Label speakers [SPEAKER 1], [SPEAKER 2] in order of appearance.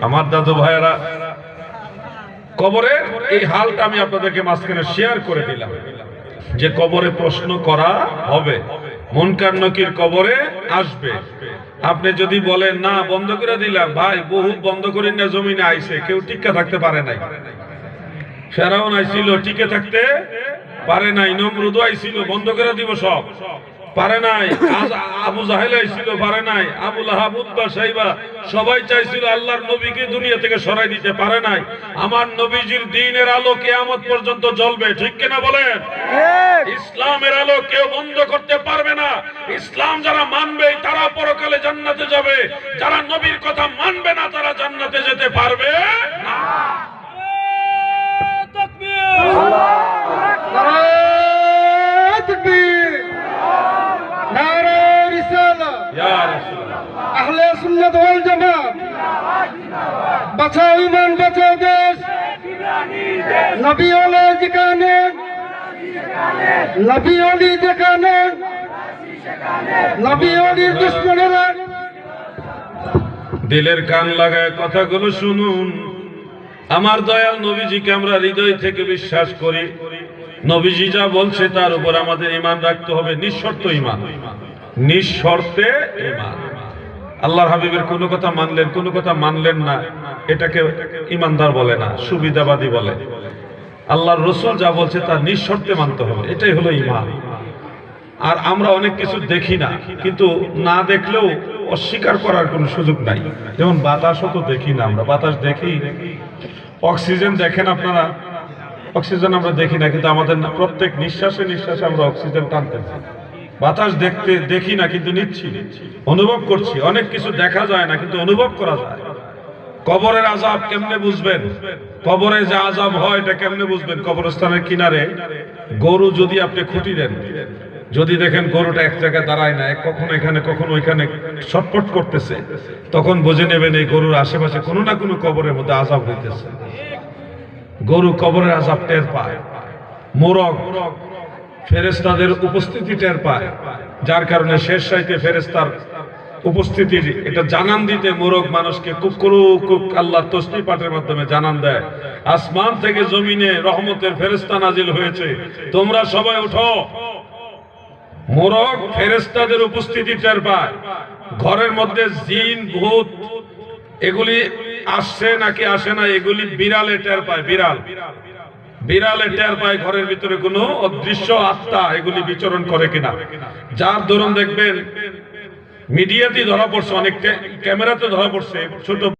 [SPEAKER 1] আমার দাদু ভাইয়েরা কবরে এই হালটা আমি আপনাদেরকে মাঝখানে শেয়ার করে দিলাম যে কবরে প্রশ্ন করা হবে, মুনকার নকির কবরে আসবে। আপনি যদি বলেন না বন্ধ করে দিলাম, ভাই বহুত বন্ধ করেন না, জমিনে আইছে কেউ টিকা থাকতে পারে নাই। ফেরাউন আইছিল টিকে থাকতে পারে নাই, নমরুদ আইছিল বন্ধ করে দিব সব পারে নাই, আবু জাহেল আইছিল পারে নাই, আবু লাহাব উতবা সাইবা সবাই চাইছিল আল্লাহর নবীকে দুনিয়া থেকে সরাই দিতে পারে নাই। আমার নবীজির দ্বীনের আলো কিয়ামত পর্যন্ত জ্বলবে, ঠিক কিনা বলেন? ইসলামের আলো কেউ বন্ধ করতে পারবে না। ইসলাম যারা মানবে তারা পরকালে জান্নাতে যাবে, যারা নবীর কথা মানবে না তারা জান্নাতে যেতে পারবে না।
[SPEAKER 2] আহলে সুন্নাত ওয়াল জামাত, বাঁচাও ঈমান বাঁচাও দেশ। নবী ওলি যেখানে, নবী ওলি যেখানে, নবী ওলির দুশমনেরা।
[SPEAKER 1] দিলের কান লাগায় কথাগুলো শুনুন। আমার দয়াল নবীজিকে আমরা হৃদয় থেকে বিশ্বাস করি। নবীজি যা বলছে তার উপর আমাদের ঈমান রাখতে হবে, নিঃশর্ত ঈমান, নিঃশর্তে ঈমান। আল্লাহর হাবিবের কোনো কথা মানলেন, কোনো কথা মানলেন না, এটাকে ঈমানদার বলে না, সুবিধাবাদী বলে। আল্লাহর রাসূল যা বলছে তা নিঃশর্তে মানতে হবে, এটাই হলো ঈমান। আর আমরা অনেক কিছু দেখি না, কিন্তু না দেখলেও অস্বীকার করার কোনো সুযোগ নাই। যেমন বাতাসও তো দেখি না আমরা, বাতাস দেখি। অক্সিজেন দেখেন আপনারা, অক্সিজেন আমরা দেখি না, কিন্তু আমাদের প্রত্যেক নিঃশ্বাসে নিঃশ্বাসে আমরা অক্সিজেন টানতেছি। বাতাস দেখি না কিন্তু নিচ্ছি, অনুভব করছি। অনেক কিছু দেখা যায় না কিন্তু অনুভব করা যায়। কবরের আযাব কেমনে বুঝবেন? কবরে যে আযাব হয় এটা কেমনে বুঝবেন? কবরস্থানের কিনারে গরু যদি আপনি খুঁটি দেন, যদি দেখেন গরুটা এক জায়গায় দাঁড়ায় না, কখনো এখানে কখনো ওইখানে ছটফট করতেছে, তখন বুঝে নেবেন এই গরুর আশেপাশে কোনো না কোনো কবরের মধ্যে আযাব হইতেছে। গরু কবরের আযাব টের পায়। মোরগ ফেরেশতাদের উপস্থিতি টের পায়, যার কারণে শেষ রাইতে ফেরেশতার উপস্থিতির এটা জানান দিতে মোরগ মানুষকে কুক আল্লাহর তাসবিহ পাঠের মাধ্যমে জানান দেয়, আসমান থেকে জমিনে রহমতের ফেরেশতা নাজিল হয়েছে, তোমরা সবাই উঠো। মোরগ ফেরেশতাদের উপস্থিতি টের পায়। ঘরের মধ্যে জিন ভূত এগুলি আসছে নাকি আসে না এগুলি বিড়ালে টের পায়। বিড়ালে টের পায় ঘরের ভিতরে কোনো অদৃশ্য আত্মা এগুলি বিচরণ করে কিনা। যার দরুন দেখবেন মিডিয়াতে ধরা পড়ছে, অনেক ক্যামেরাতে ধরা পড়ছে, ছোট